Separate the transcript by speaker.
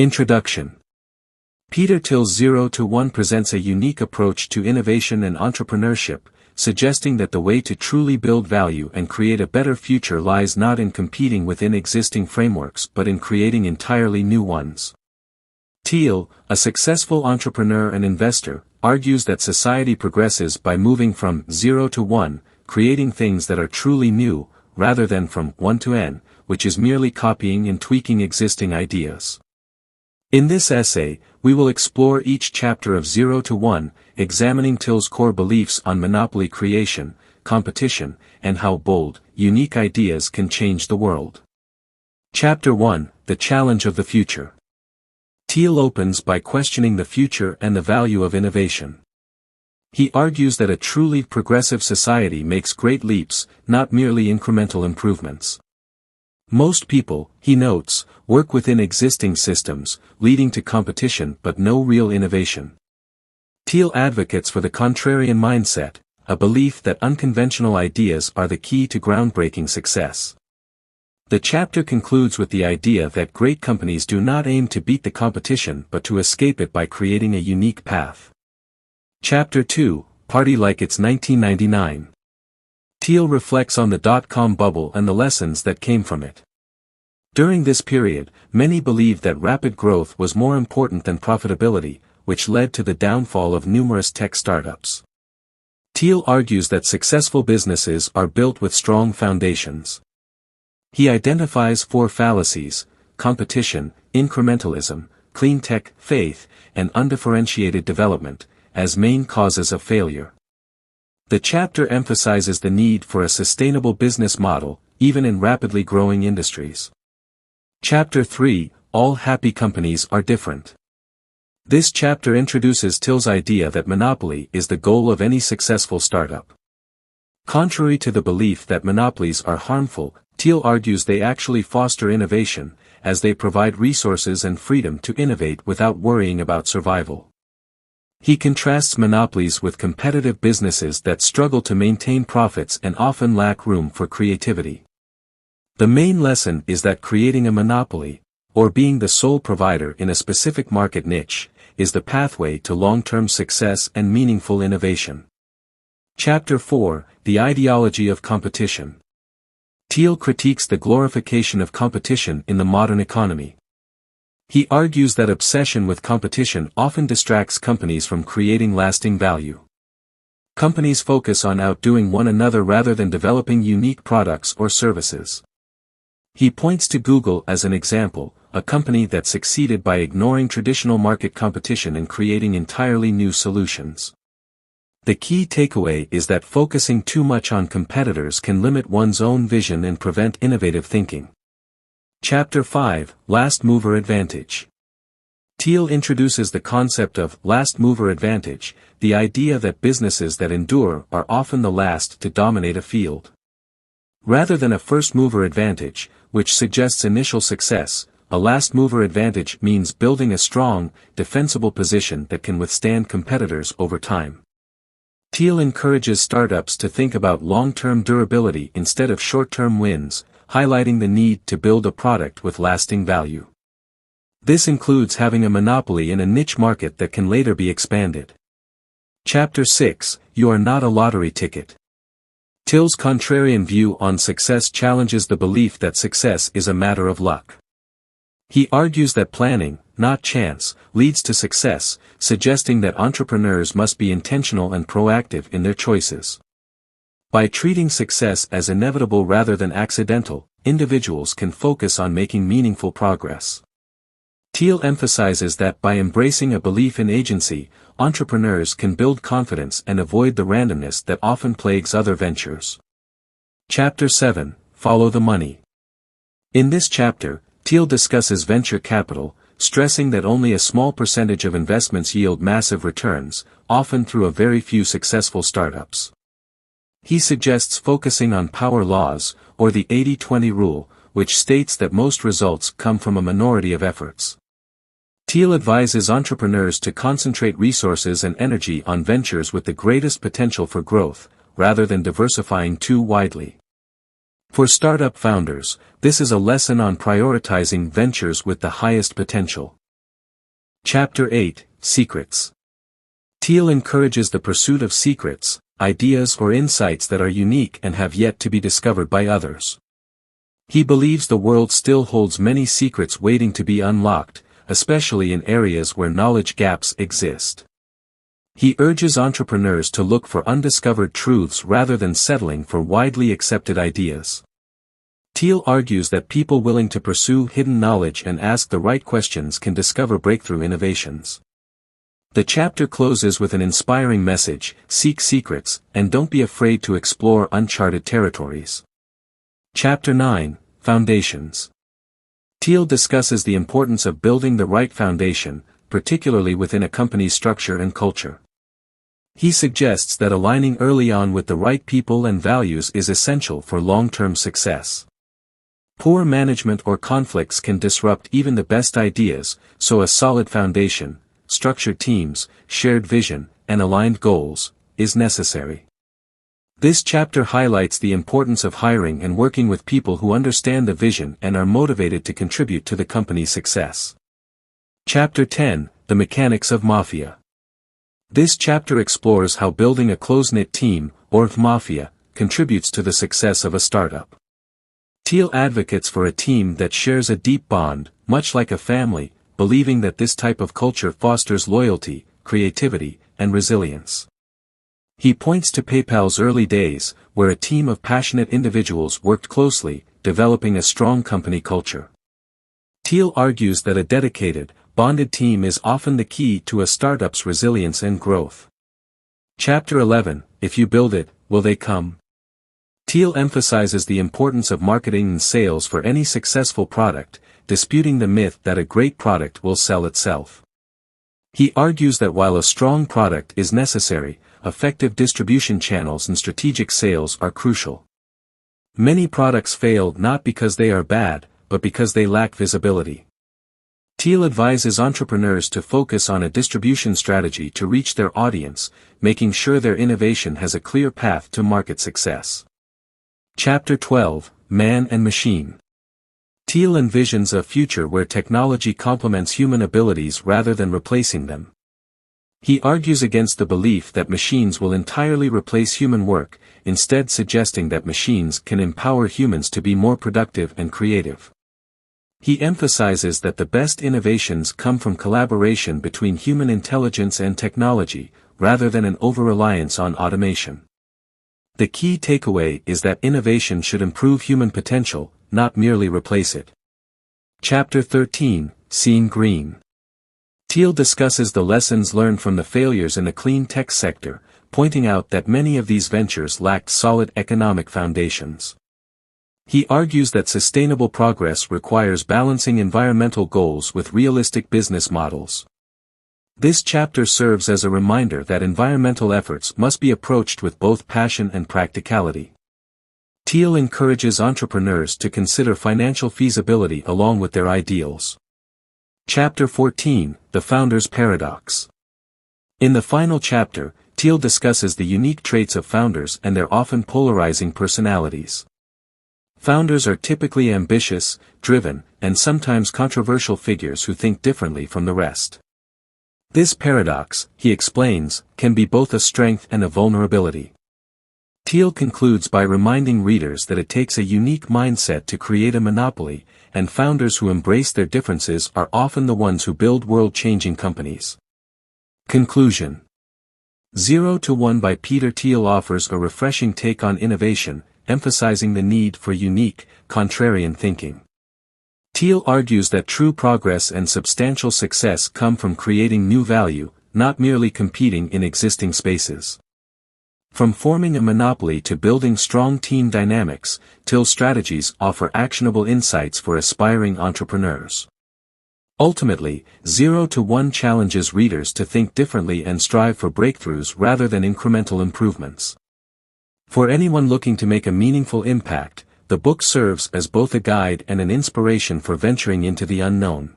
Speaker 1: Introduction. Peter Thiel's 0 to 1 presents a unique approach to innovation and entrepreneurship, suggesting that the way to truly build value and create a better future lies not in competing within existing frameworks but in creating entirely new ones. Thiel, a successful entrepreneur and investor, argues that society progresses by moving from 0 to 1, creating things that are truly new, rather than from 1 to n, which is merely copying and tweaking existing ideas. In this essay, we will explore each chapter of 0 to 1, examining Thiel's core beliefs on monopoly creation, competition, and how bold, unique ideas can change the world. Chapter 1, The Challenge of the Future. Thiel opens by questioning the future and the value of innovation. He argues that a truly progressive society makes great leaps, not merely incremental improvements. Most people, he notes, work within existing systems, leading to competition but no real innovation. Thiel advocates for the contrarian mindset, a belief that unconventional ideas are the key to groundbreaking success. The chapter concludes with the idea that great companies do not aim to beat the competition but to escape it by creating a unique path. Chapter 2, Party Like It's 1999. Thiel reflects on the dot-com bubble and the lessons that came from it. During this period, many believed that rapid growth was more important than profitability, which led to the downfall of numerous tech startups. Thiel argues that successful businesses are built with strong foundations. He identifies 4 fallacies: competition, incrementalism, clean tech, faith, and undifferentiated development, as main causes of failure. The chapter emphasizes the need for a sustainable business model, even in rapidly growing industries. Chapter 3, All Happy Companies Are Different. This chapter introduces Thiel's idea that monopoly is the goal of any successful startup. Contrary to the belief that monopolies are harmful, Thiel argues they actually foster innovation, as they provide resources and freedom to innovate without worrying about survival. He contrasts monopolies with competitive businesses that struggle to maintain profits and often lack room for creativity. The main lesson is that creating a monopoly, or being the sole provider in a specific market niche, is the pathway to long-term success and meaningful innovation. Chapter 4, The Ideology of Competition. Thiel critiques the glorification of competition in the modern economy. He argues that obsession with competition often distracts companies from creating lasting value. Companies focus on outdoing one another rather than developing unique products or services. He points to Google as an example, a company that succeeded by ignoring traditional market competition and creating entirely new solutions. The key takeaway is that focusing too much on competitors can limit one's own vision and prevent innovative thinking. Chapter 5, Last Mover Advantage. Thiel introduces the concept of last mover advantage, the idea that businesses that endure are often the last to dominate a field. Rather than a first mover advantage, which suggests initial success, a last mover advantage means building a strong, defensible position that can withstand competitors over time. Thiel encourages startups to think about long-term durability instead of short-term wins, highlighting the need to build a product with lasting value. This includes having a monopoly in a niche market that can later be expanded. Chapter 6, You Are Not a Lottery Ticket. Thiel's contrarian view on success challenges the belief that success is a matter of luck. He argues that planning, not chance, leads to success, suggesting that entrepreneurs must be intentional and proactive in their choices. By treating success as inevitable rather than accidental, individuals can focus on making meaningful progress. Thiel emphasizes that by embracing a belief in agency, entrepreneurs can build confidence and avoid the randomness that often plagues other ventures. Chapter 7, Follow the Money. In this chapter, Thiel discusses venture capital, stressing that only a small percentage of investments yield massive returns, often through a very few successful startups. He suggests focusing on power laws, or the 80-20 rule, which states that most results come from a minority of efforts. Thiel advises entrepreneurs to concentrate resources and energy on ventures with the greatest potential for growth, rather than diversifying too widely. For startup founders, this is a lesson on prioritizing ventures with the highest potential. Chapter 8, Secrets. Thiel encourages the pursuit of secrets, ideas or insights that are unique and have yet to be discovered by others. He believes the world still holds many secrets waiting to be unlocked, especially in areas where knowledge gaps exist. He urges entrepreneurs to look for undiscovered truths rather than settling for widely accepted ideas. Thiel argues that people willing to pursue hidden knowledge and ask the right questions can discover breakthrough innovations. The chapter closes with an inspiring message: seek secrets, and don't be afraid to explore uncharted territories. Chapter 9, Foundations. Thiel discusses the importance of building the right foundation, particularly within a company's structure and culture. He suggests that aligning early on with the right people and values is essential for long-term success. Poor management or conflicts can disrupt even the best ideas, so a solid foundation, structured teams, shared vision, and aligned goals, is necessary. This chapter highlights the importance of hiring and working with people who understand the vision and are motivated to contribute to the company's success. Chapter 10, The Mechanics of Mafia. This chapter explores how building a close-knit team, or mafia, contributes to the success of a startup. Thiel advocates for a team that shares a deep bond, much like a family, believing that this type of culture fosters loyalty, creativity, and resilience. He points to PayPal's early days, where a team of passionate individuals worked closely, developing a strong company culture. Thiel argues that a dedicated, bonded team is often the key to a startup's resilience and growth. Chapter 11, If You Build It, Will They Come? Thiel emphasizes the importance of marketing and sales for any successful product, disputing the myth that a great product will sell itself. He argues that while a strong product is necessary, effective distribution channels and strategic sales are crucial. Many products fail not because they are bad, but because they lack visibility. Thiel advises entrepreneurs to focus on a distribution strategy to reach their audience, making sure their innovation has a clear path to market success. Chapter 12, Man and Machine. Thiel envisions a future where technology complements human abilities rather than replacing them. He argues against the belief that machines will entirely replace human work, instead suggesting that machines can empower humans to be more productive and creative. He emphasizes that the best innovations come from collaboration between human intelligence and technology, rather than an over-reliance on automation. The key takeaway is that innovation should improve human potential, not merely replace it. Chapter 13, Seeing Green. Thiel discusses the lessons learned from the failures in the clean tech sector, pointing out that many of these ventures lacked solid economic foundations. He argues that sustainable progress requires balancing environmental goals with realistic business models. This chapter serves as a reminder that environmental efforts must be approached with both passion and practicality. Thiel encourages entrepreneurs to consider financial feasibility along with their ideals. Chapter 14, The Founder's Paradox. In the final chapter, Thiel discusses the unique traits of founders and their often polarizing personalities. Founders are typically ambitious, driven, and sometimes controversial figures who think differently from the rest. This paradox, he explains, can be both a strength and a vulnerability. Thiel concludes by reminding readers that it takes a unique mindset to create a monopoly, and founders who embrace their differences are often the ones who build world-changing companies. Conclusion. 0 to 1 by Peter Thiel offers a refreshing take on innovation, emphasizing the need for unique, contrarian thinking. Thiel argues that true progress and substantial success come from creating new value, not merely competing in existing spaces. From forming a monopoly to building strong team dynamics, Thiel's strategies offer actionable insights for aspiring entrepreneurs. Ultimately, 0 to 1 challenges readers to think differently and strive for breakthroughs rather than incremental improvements. For anyone looking to make a meaningful impact, the book serves as both a guide and an inspiration for venturing into the unknown.